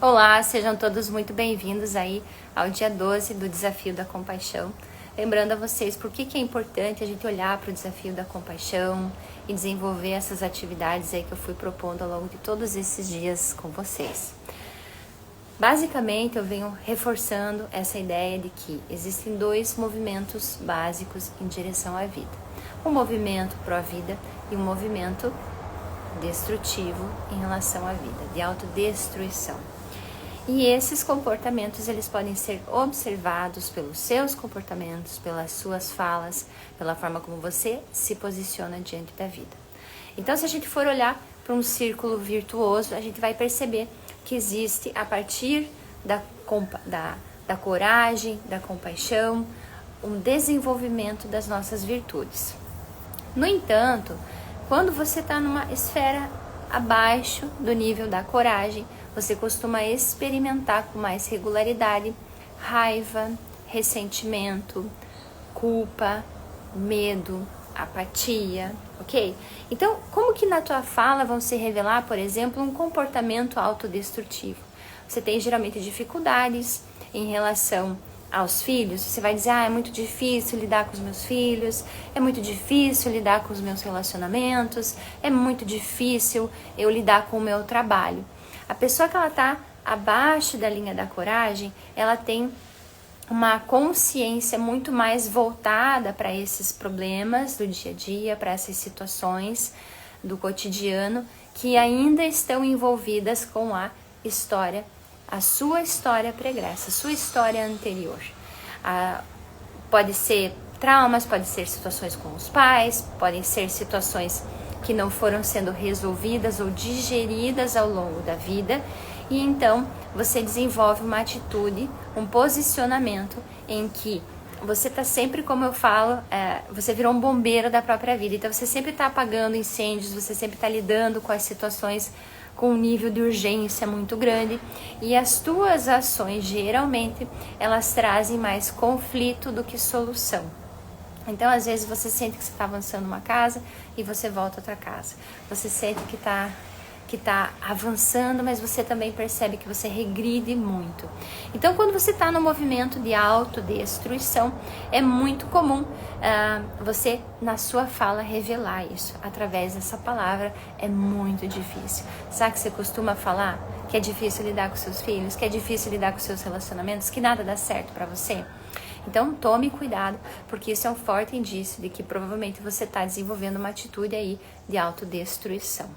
Olá, sejam todos muito bem-vindos aí ao dia 12 do Desafio da Compaixão. Lembrando a vocês por que é importante a gente olhar para o Desafio da Compaixão e desenvolver essas atividades aí que eu fui propondo ao longo de todos esses dias com vocês. Basicamente, eu venho reforçando essa ideia de que existem dois movimentos básicos em direção à vida. Um movimento pró-vida e um movimento destrutivo em relação à vida, de autodestruição. E esses comportamentos, eles podem ser observados pelos seus comportamentos, pelas suas falas, pela forma como você se posiciona diante da vida. Então, se a gente for olhar para um círculo virtuoso, a gente vai perceber que existe, a partir da coragem, da compaixão, um desenvolvimento das nossas virtudes. No entanto, quando você está numa esfera abaixo do nível da coragem, você costuma experimentar com mais regularidade raiva, ressentimento, culpa, medo, apatia, ok? Então, como que na tua fala vão se revelar, por exemplo, um comportamento autodestrutivo? Você tem geralmente dificuldades em relação aos filhos, você vai dizer, é muito difícil lidar com os meus filhos, é muito difícil lidar com os meus relacionamentos, é muito difícil eu lidar com o meu trabalho. A pessoa que ela está abaixo da linha da coragem, ela tem uma consciência muito mais voltada para esses problemas do dia a dia, para essas situações do cotidiano que ainda estão envolvidas com a história, a sua história pregressa, a sua história anterior. Pode ser traumas, pode ser situações com os pais, podem ser situações que não foram sendo resolvidas ou digeridas ao longo da vida, e então você desenvolve uma atitude, um posicionamento em que você está sempre, como eu falo, você virou um bombeiro da própria vida, então você sempre está apagando incêndios, você sempre está lidando com as situações com um nível de urgência muito grande, e as tuas ações geralmente elas trazem mais conflito do que solução. Então, às vezes, você sente que você está avançando uma casa e você volta a outra casa. Você sente que está avançando, mas você também percebe que você regride muito. Então, quando você está no movimento de autodestruição, é muito comum você, na sua fala, revelar isso. Através dessa palavra, é muito difícil. Sabe que você costuma falar que é difícil lidar com seus filhos, que é difícil lidar com seus relacionamentos, que nada dá certo para você? Então, tome cuidado, porque isso é um forte indício de que provavelmente você está desenvolvendo uma atitude aí de autodestruição.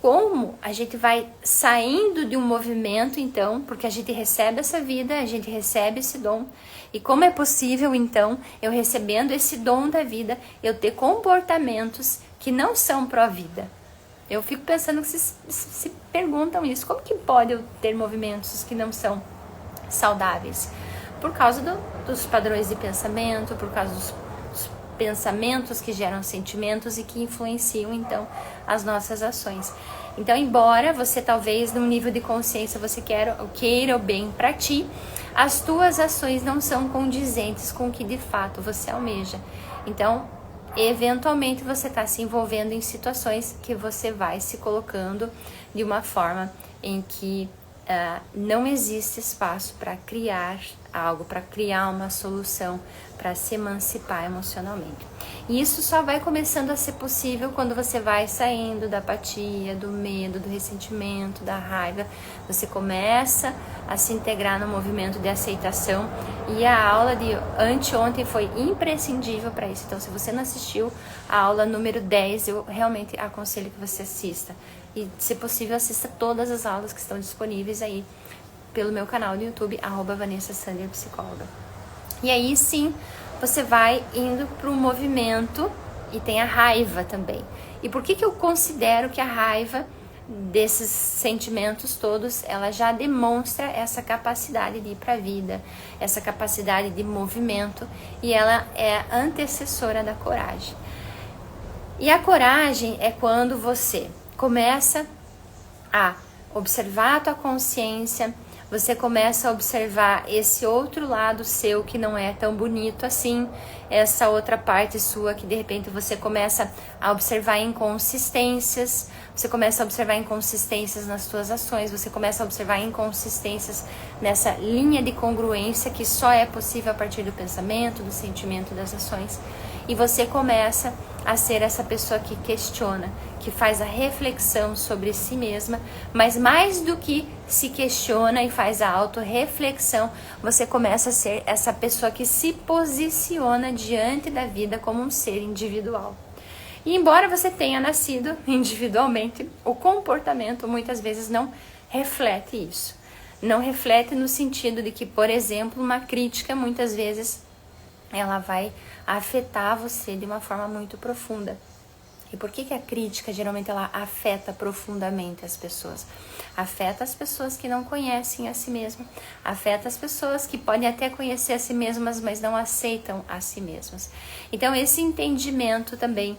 Como a gente vai saindo de um movimento, então, porque a gente recebe essa vida, a gente recebe esse dom, e como é possível, então, eu recebendo esse dom da vida, eu ter comportamentos que não são pró-vida? Eu fico pensando que vocês se perguntam isso, como que pode eu ter movimentos que não são saudáveis? Por causa dos padrões de pensamento, por causa dos pensamentos que geram sentimentos e que influenciam, então, as nossas ações. Então, embora você talvez, num nível de consciência, você queira o bem para ti, as tuas ações não são condizentes com o que de fato você almeja. Então, eventualmente, você está se envolvendo em situações que você vai se colocando de uma forma em que não existe espaço para criar algo, para criar uma solução, para se emancipar emocionalmente. E isso só vai começando a ser possível quando você vai saindo da apatia, do medo, do ressentimento, da raiva. Você começa a se integrar no movimento de aceitação, e a aula de anteontem foi imprescindível para isso. Então, se você não assistiu a aula número 10, eu realmente aconselho que você assista. E, se possível, assista todas as aulas que estão disponíveis aí pelo meu canal do YouTube, @VanessaSanderPsicóloga. E aí sim, você vai indo para o movimento, e tem a raiva também. E por que eu considero que a raiva desses sentimentos todos, ela já demonstra essa capacidade de ir para a vida, essa capacidade de movimento, e ela é antecessora da coragem. E a coragem é quando você começa a observar a tua consciência, você começa a observar esse outro lado seu que não é tão bonito assim, essa outra parte sua que de repente você começa a observar inconsistências, você começa a observar inconsistências nas suas ações, você começa a observar inconsistências nessa linha de congruência que só é possível a partir do pensamento, do sentimento, das ações. E você começa a ser essa pessoa que questiona, que faz a reflexão sobre si mesma, mas mais do que se questiona e faz a autorreflexão, você começa a ser essa pessoa que se posiciona diante da vida como um ser individual. E embora você tenha nascido individualmente, o comportamento muitas vezes não reflete isso. Não reflete no sentido de que, por exemplo, uma crítica muitas vezes ela vai afetar você de uma forma muito profunda. E por que a crítica geralmente ela afeta profundamente as pessoas? Afeta as pessoas que não conhecem a si mesmas, afeta as pessoas que podem até conhecer a si mesmas, mas não aceitam a si mesmas. Então esse entendimento também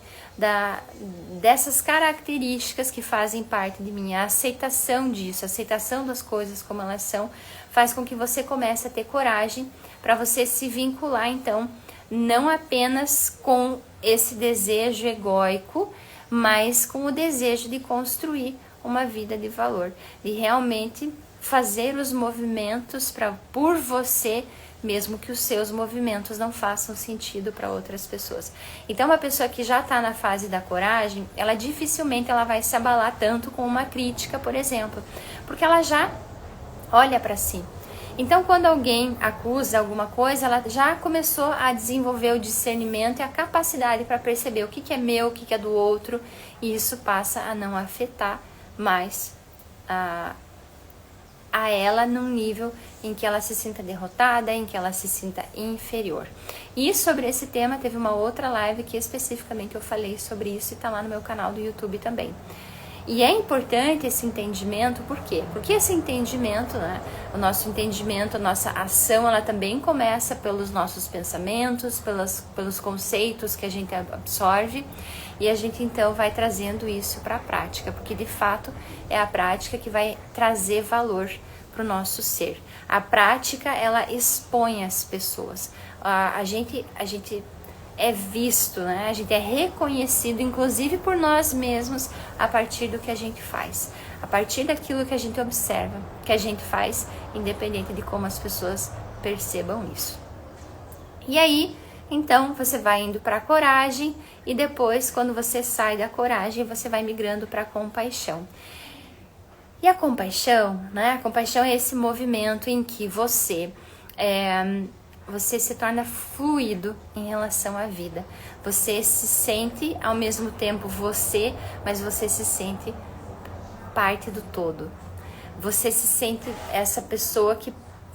dessas características que fazem parte de mim, a aceitação disso, a aceitação das coisas como elas são, faz com que você comece a ter coragem para você se vincular então não apenas com esse desejo egóico, mas com o desejo de construir uma vida de valor, de realmente fazer os movimentos por você, mesmo que os seus movimentos não façam sentido para outras pessoas. Então, uma pessoa que já está na fase da coragem, ela dificilmente ela vai se abalar tanto com uma crítica, por exemplo, porque ela já olha para si. Então, quando alguém acusa alguma coisa, ela já começou a desenvolver o discernimento e a capacidade para perceber o que é meu, o que é do outro, e isso passa a não afetar mais a ela num nível em que ela se sinta derrotada, em que ela se sinta inferior. E sobre esse tema, teve uma outra live que especificamente eu falei sobre isso e está lá no meu canal do YouTube também. E é importante esse entendimento, por quê? Porque esse entendimento, né, o nosso entendimento, a nossa ação, ela também começa pelos nossos pensamentos, pelos conceitos que a gente absorve, e a gente então vai trazendo isso para a prática, porque de fato é a prática que vai trazer valor para o nosso ser. A prática, ela expõe as pessoas. A gente é visto, né? A gente é reconhecido, inclusive por nós mesmos, a partir do que a gente faz, a partir daquilo que a gente observa, que a gente faz, independente de como as pessoas percebam isso. E aí, então, você vai indo para a coragem e depois, quando você sai da coragem, você vai migrando para a compaixão. E a compaixão, né? A compaixão é esse movimento em que você se torna fluido em relação à vida. Você se sente ao mesmo tempo você, mas você se sente parte do todo. Você se sente essa pessoa que,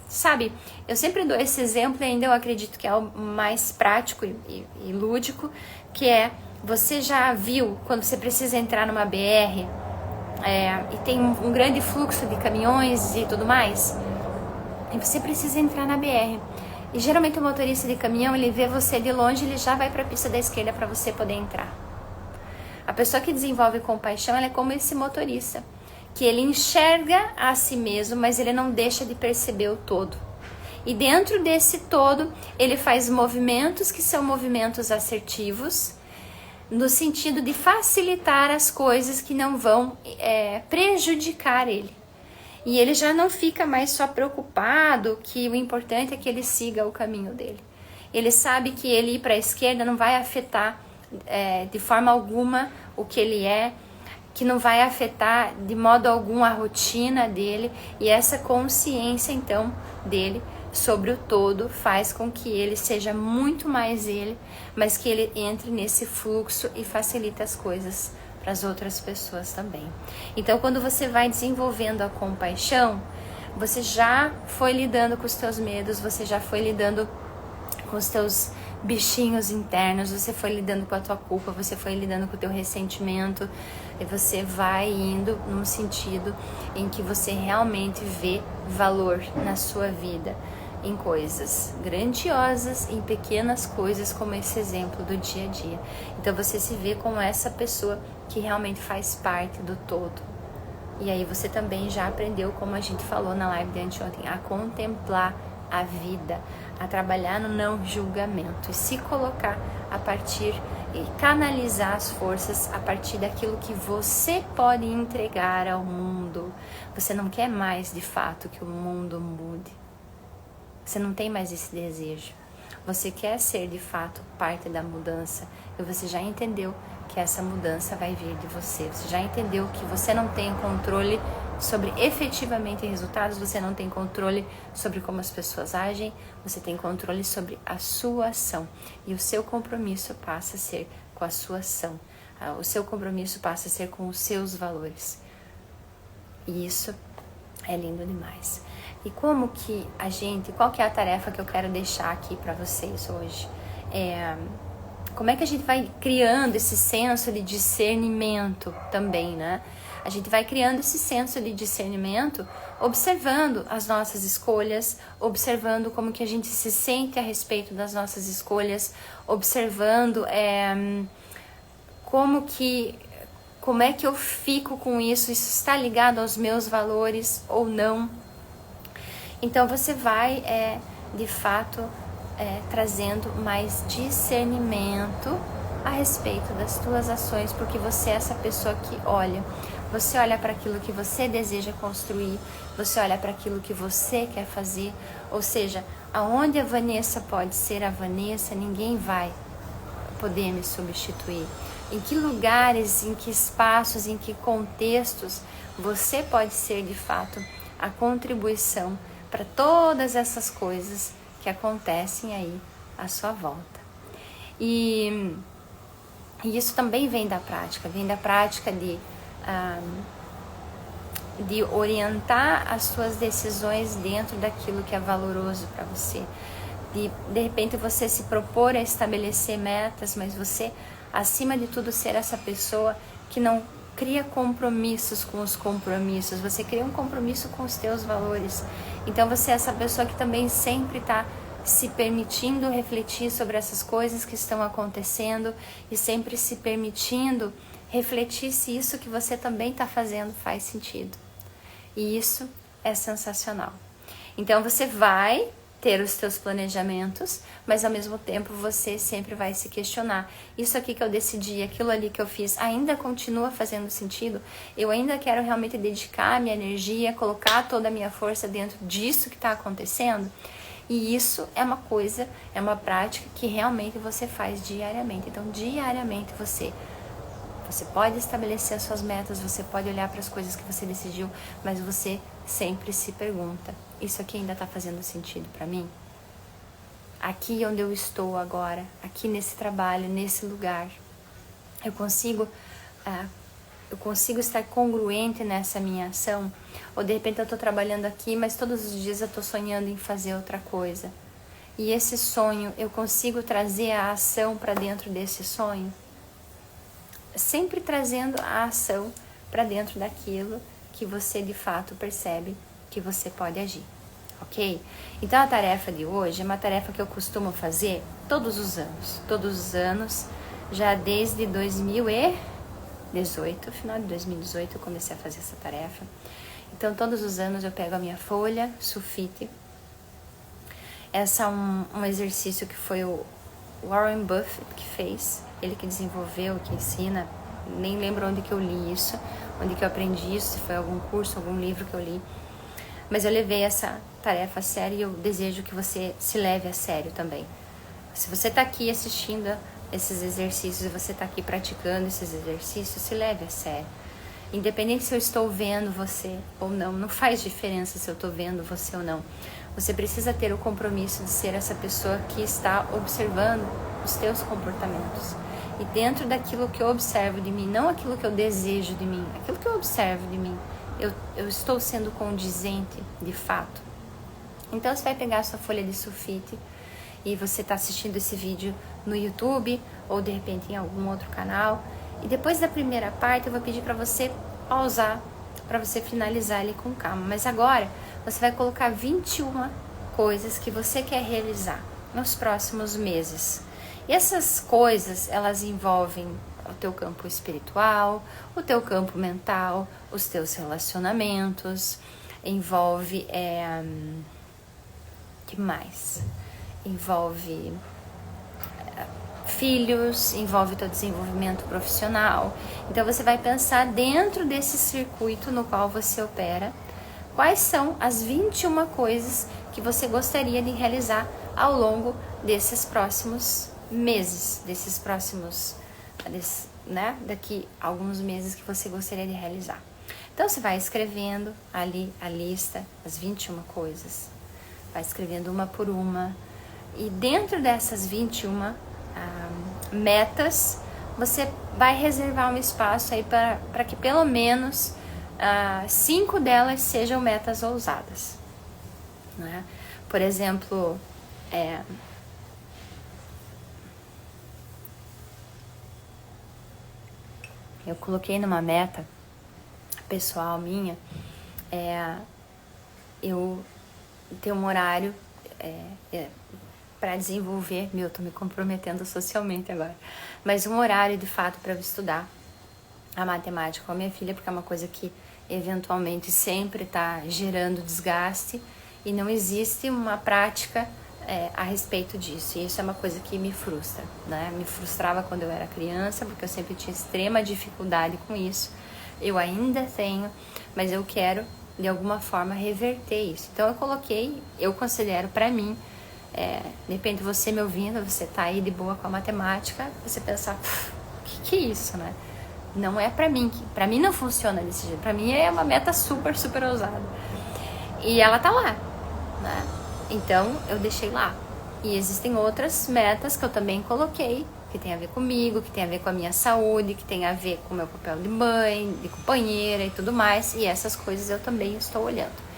sabe, eu sempre dou esse exemplo e ainda eu acredito que é o mais prático e lúdico, que é, você já viu quando você precisa entrar numa BR e tem um grande fluxo de caminhões e tudo mais, e você precisa entrar na BR. E geralmente o motorista de caminhão, ele vê você de longe, ele já vai para a pista da esquerda para você poder entrar. A pessoa que desenvolve compaixão, ela é como esse motorista, que ele enxerga a si mesmo, mas ele não deixa de perceber o todo. E dentro desse todo, ele faz movimentos que são movimentos assertivos, no sentido de facilitar as coisas que não vão prejudicar ele. E ele já não fica mais só preocupado, que o importante é que ele siga o caminho dele. Ele sabe que ele ir para a esquerda não vai afetar de forma alguma o que ele é, que não vai afetar de modo algum a rotina dele. E essa consciência, então, dele sobre o todo faz com que ele seja muito mais ele, mas que ele entre nesse fluxo e facilite as coisas para as outras pessoas também. Então, quando você vai desenvolvendo a compaixão, você já foi lidando com os teus medos, você já foi lidando com os teus bichinhos internos, você foi lidando com a tua culpa, você foi lidando com o teu ressentimento, e você vai indo num sentido em que você realmente vê valor na sua vida, em coisas grandiosas, em pequenas coisas, como esse exemplo do dia a dia. Então você se vê como essa pessoa que realmente faz parte do todo. E aí você também já aprendeu, como a gente falou na live de anteontem, a contemplar a vida, a trabalhar no não julgamento e se colocar a partir e canalizar as forças a partir daquilo que você pode entregar ao mundo. Você não quer mais de fato que o mundo mude. Você não tem mais esse desejo. Você quer ser de fato parte da mudança e você já entendeu que essa mudança vai vir de você. Você já entendeu que você não tem controle sobre efetivamente resultados, você não tem controle sobre como as pessoas agem, você tem controle sobre a sua ação. E o seu compromisso passa a ser com a sua ação. O seu compromisso passa a ser com os seus valores. E isso é lindo demais. E como que qual que é a tarefa que eu quero deixar aqui para vocês hoje? Como é que a gente vai criando esse senso de discernimento também, né? A gente vai criando esse senso de discernimento observando as nossas escolhas, observando como que a gente se sente a respeito das nossas escolhas, observando como é que eu fico com isso está ligado aos meus valores ou não. Então você vai, de fato, trazendo mais discernimento a respeito das tuas ações, porque você é essa pessoa que olha. Você olha para aquilo que você deseja construir, você olha para aquilo que você quer fazer, ou seja, aonde a Vanessa pode ser a Vanessa, ninguém vai poder me substituir. Em que lugares, em que espaços, em que contextos você pode ser de fato a contribuição para todas essas coisas que acontecem aí à sua volta. E isso também vem da prática de orientar as suas decisões dentro daquilo que é valoroso para você. De repente você se propor a estabelecer metas, mas você, acima de tudo, ser essa pessoa que não cria compromissos com os compromissos, você cria um compromisso com os teus valores. Então você é essa pessoa que também sempre está se permitindo refletir sobre essas coisas que estão acontecendo e sempre se permitindo refletir se isso que você também está fazendo faz sentido. E isso é sensacional. Então você vai ter os teus planejamentos, mas ao mesmo tempo você sempre vai se questionar. Isso aqui que eu decidi, aquilo ali que eu fiz, ainda continua fazendo sentido? Eu ainda quero realmente dedicar a minha energia, colocar toda a minha força dentro disso que está acontecendo? E isso é uma coisa, é uma prática que realmente você faz diariamente. Então, diariamente você pode estabelecer as suas metas, você pode olhar para as coisas que você decidiu, mas você sempre se pergunta: isso aqui ainda está fazendo sentido para mim? Aqui onde eu estou agora, aqui nesse trabalho, nesse lugar, eu consigo estar congruente nessa minha ação? Ou de repente eu estou trabalhando aqui, mas todos os dias eu estou sonhando em fazer outra coisa. E esse sonho, eu consigo trazer a ação para dentro desse sonho? Sempre trazendo a ação para dentro daquilo que você de fato percebe que você pode agir, ok? Então a tarefa de hoje é uma tarefa que eu costumo fazer todos os anos, já desde 2018, final de 2018 eu comecei a fazer essa tarefa. Então todos os anos eu pego a minha folha, sulfite. Essa é um exercício que foi o Warren Buffett que fez, ele que desenvolveu, que ensina, nem lembro onde que eu li isso, onde que eu aprendi isso, se foi algum curso, algum livro que eu li, mas eu levei essa tarefa a sério e eu desejo que você se leve a sério também. Se você está aqui assistindo esses exercícios e você está aqui praticando esses exercícios, se leve a sério. Independente se eu estou vendo você ou não, não faz diferença se eu estou vendo você ou não. Você precisa ter o compromisso de ser essa pessoa que está observando os teus comportamentos. E dentro daquilo que eu observo de mim, não aquilo que eu desejo de mim, aquilo que eu observo de mim, eu estou sendo condizente de fato. Então você vai pegar a sua folha de sulfite e você está assistindo esse vídeo no YouTube ou de repente em algum outro canal. E depois da primeira parte eu vou pedir para você pausar, para você finalizar ele com calma. Mas agora você vai colocar 21 coisas que você quer realizar nos próximos meses. E essas coisas, elas envolvem o teu campo espiritual, o teu campo mental, os teus relacionamentos, envolve, que mais? Envolve filhos, envolve teu desenvolvimento profissional. Então você vai pensar dentro desse circuito no qual você opera, quais são as 21 coisas que você gostaria de realizar ao longo desses próximos meses, daqui a alguns meses que você gostaria de realizar. Então você vai escrevendo ali a lista, as 21 coisas, vai escrevendo uma por uma, e dentro dessas 21 metas, você vai reservar um espaço aí para que pelo menos 5 delas sejam metas ousadas, né? Por exemplo, eu coloquei numa meta pessoal minha, eu ter um horário para desenvolver, eu tô me comprometendo socialmente agora, mas um horário de fato para eu estudar a matemática com a minha filha, porque é uma coisa que eventualmente sempre está gerando desgaste e não existe uma prática a respeito disso, e isso é uma coisa que me frustra, né? Me frustrava quando eu era criança, porque eu sempre tinha extrema dificuldade com isso, eu ainda tenho, mas eu quero de alguma forma reverter isso. Então eu considero para mim, de repente você me ouvindo, você tá aí de boa com a matemática, você pensar, o que é isso, né? Não é pra mim não funciona desse jeito, pra mim é uma meta super, super ousada. E ela tá lá, né? Então eu deixei lá. E existem outras metas que eu também coloquei, que tem a ver comigo, que tem a ver com a minha saúde, que tem a ver com o meu papel de mãe, de companheira e tudo mais, e essas coisas eu também estou olhando.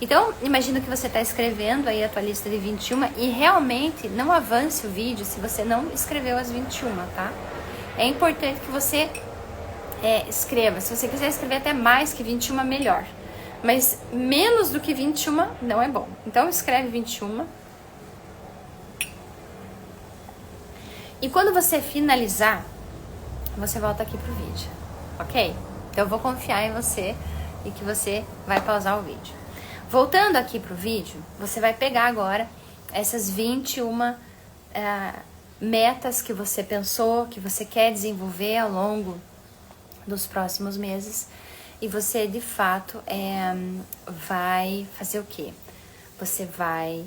Então, imagino que você está escrevendo aí a tua lista de 21 e realmente não avance o vídeo se você não escreveu as 21, tá? É importante que você escreva. Se você quiser escrever até mais que 21, melhor. Mas menos do que 21 não é bom. Então, escreve 21. E quando você finalizar, você volta aqui pro vídeo, ok? Então, eu vou confiar em você e que você vai pausar o vídeo. Voltando aqui pro vídeo, você vai pegar agora essas 21 metas que você pensou, que você quer desenvolver ao longo dos próximos meses, e você de fato vai fazer o quê? Você vai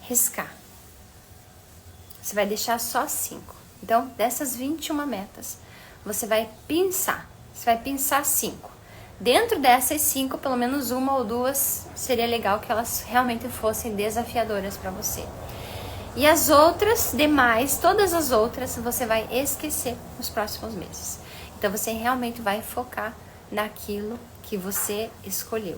riscar. Você vai deixar só 5. Então, dessas 21 metas, você vai pensar. Você vai pensar 5. Dentro dessas 5, pelo menos uma ou duas, seria legal que elas realmente fossem desafiadoras para você. E as outras, demais, todas as outras, você vai esquecer nos próximos meses. Então, você realmente vai focar naquilo que você escolheu.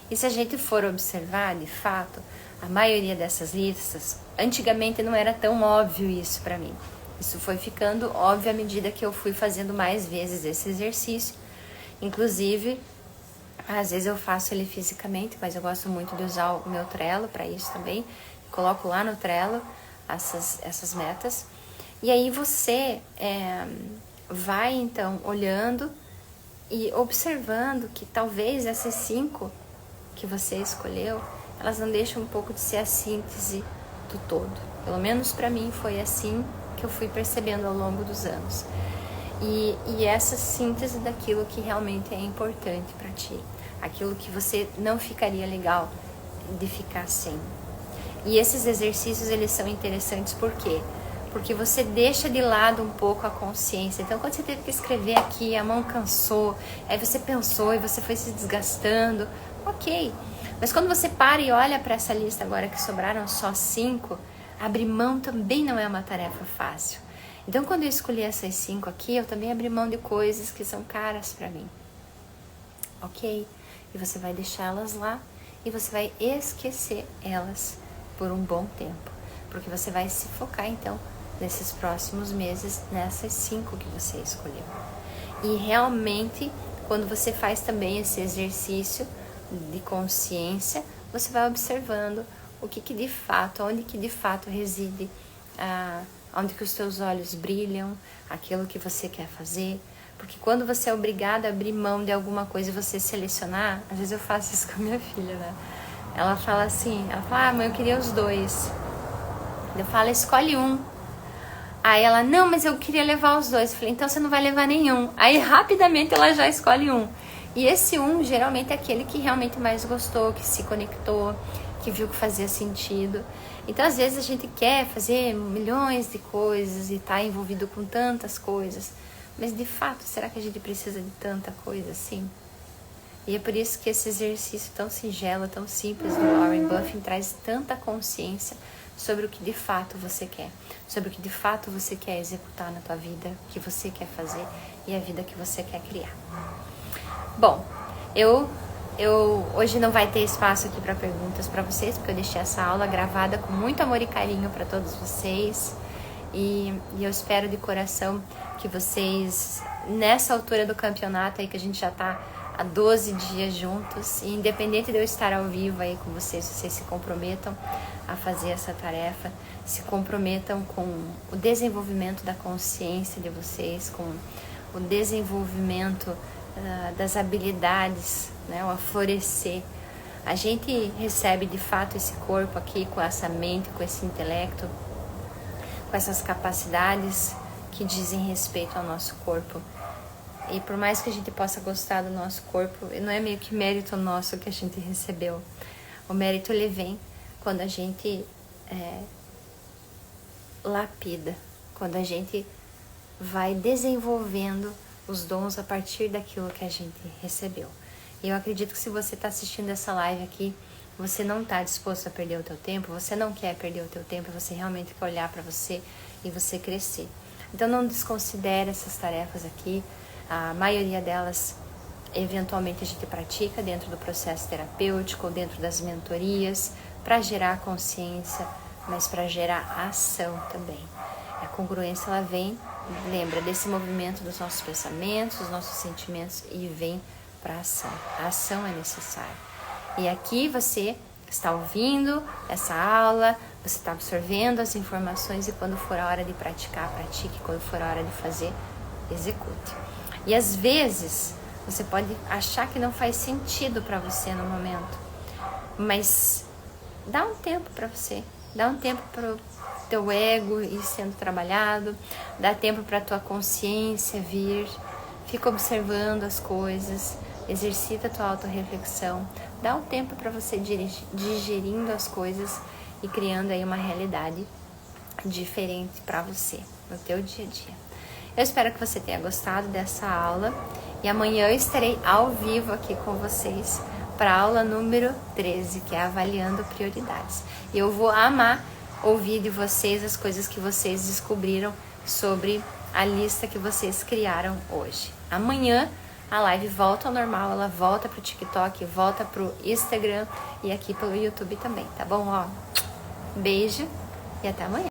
E se a gente for observar, de fato, a maioria dessas listas, antigamente não era tão óbvio isso para mim. Isso foi ficando óbvio à medida que eu fui fazendo mais vezes esse exercício. Inclusive, às vezes eu faço ele fisicamente, mas eu gosto muito de usar o meu Trello para isso também. Coloco lá no Trello essas metas. E aí você vai então olhando e observando que talvez essas 5 que você escolheu, elas não deixam um pouco de ser a síntese do todo. Pelo menos para mim foi assim que eu fui percebendo ao longo dos anos. E essa síntese daquilo que realmente é importante para ti, aquilo que você não ficaria legal de ficar sem. E esses exercícios, eles são interessantes por quê? Porque você deixa de lado um pouco a consciência. Então, quando você teve que escrever aqui, a mão cansou, aí você pensou e você foi se desgastando, ok. Mas quando você para e olha para essa lista agora que sobraram só 5, abrir mão também não é uma tarefa fácil. Então, quando eu escolhi essas 5 aqui, eu também abri mão de coisas que são caras para mim, ok? E você vai deixá-las lá e você vai esquecer elas por um bom tempo, porque você vai se focar, então, nesses próximos meses, nessas 5 que você escolheu. E realmente, quando você faz também esse exercício de consciência, você vai observando o que de fato, onde que de fato reside onde que os teus olhos brilham, aquilo que você quer fazer. Porque quando você é obrigado a abrir mão de alguma coisa e você selecionar, às vezes eu faço isso com a minha filha, né? Ela fala assim, mãe, eu queria os dois. Eu falo, escolhe um. Aí ela, não, mas eu queria levar os dois. Eu falei, então você não vai levar nenhum. Aí rapidamente ela já escolhe um. E esse um geralmente é aquele que realmente mais gostou, que se conectou, que viu que fazia sentido. Então às vezes a gente quer fazer milhões de coisas e tá envolvido com tantas coisas. Mas de fato, será que a gente precisa de tanta coisa assim? E é por isso que esse exercício tão singelo, tão simples do Warren Buffett traz tanta consciência sobre o que de fato você quer, sobre o que de fato você quer executar na tua vida, o que você quer fazer e a vida que você quer criar. Bom, eu hoje não vai ter espaço aqui para perguntas para vocês, porque eu deixei essa aula gravada com muito amor e carinho para todos vocês. E eu espero de coração que vocês, nessa altura do campeonato aí que a gente já tá há 12 dias juntos, e independente de eu estar ao vivo aí com vocês se comprometam a fazer essa tarefa, se comprometam com o desenvolvimento da consciência de vocês, com o desenvolvimento das habilidades, né, o aflorescer. A gente recebe de fato esse corpo aqui com essa mente, com esse intelecto, com essas capacidades que dizem respeito ao nosso corpo. E por mais que a gente possa gostar do nosso corpo, não é meio que mérito nosso que a gente recebeu. O mérito ele vem quando a gente lapida, quando a gente vai desenvolvendo os dons a partir daquilo que a gente recebeu. E eu acredito que se você está assistindo essa live aqui, você não está disposto a perder o teu tempo, você não quer perder o teu tempo, você realmente quer olhar para você e você crescer. Então não desconsidere essas tarefas aqui, a maioria delas eventualmente a gente pratica dentro do processo terapêutico, dentro das mentorias, para gerar consciência, mas para gerar ação também. A congruência ela vem, lembra, desse movimento dos nossos pensamentos, dos nossos sentimentos e vem para a ação. A ação é necessária. E aqui você está ouvindo essa aula, você está absorvendo as informações e quando for a hora de praticar, pratique. Quando for a hora de fazer, execute. E às vezes você pode achar que não faz sentido para você no momento, mas dá um tempo para você, dá um tempo para o teu ego ir sendo trabalhado, dá tempo para a tua consciência vir, fica observando as coisas, exercita a tua autorreflexão, dá um tempo para você digerindo as coisas e criando aí uma realidade diferente para você, no teu dia a dia. Eu espero que você tenha gostado dessa aula e amanhã eu estarei ao vivo aqui com vocês para a aula número 13, que é Avaliando Prioridades. E eu vou amar ouvir de vocês as coisas que vocês descobriram sobre a lista que vocês criaram hoje. Amanhã a live volta ao normal, ela volta pro TikTok, volta pro Instagram e aqui pelo YouTube também, tá bom? Beijo e até amanhã.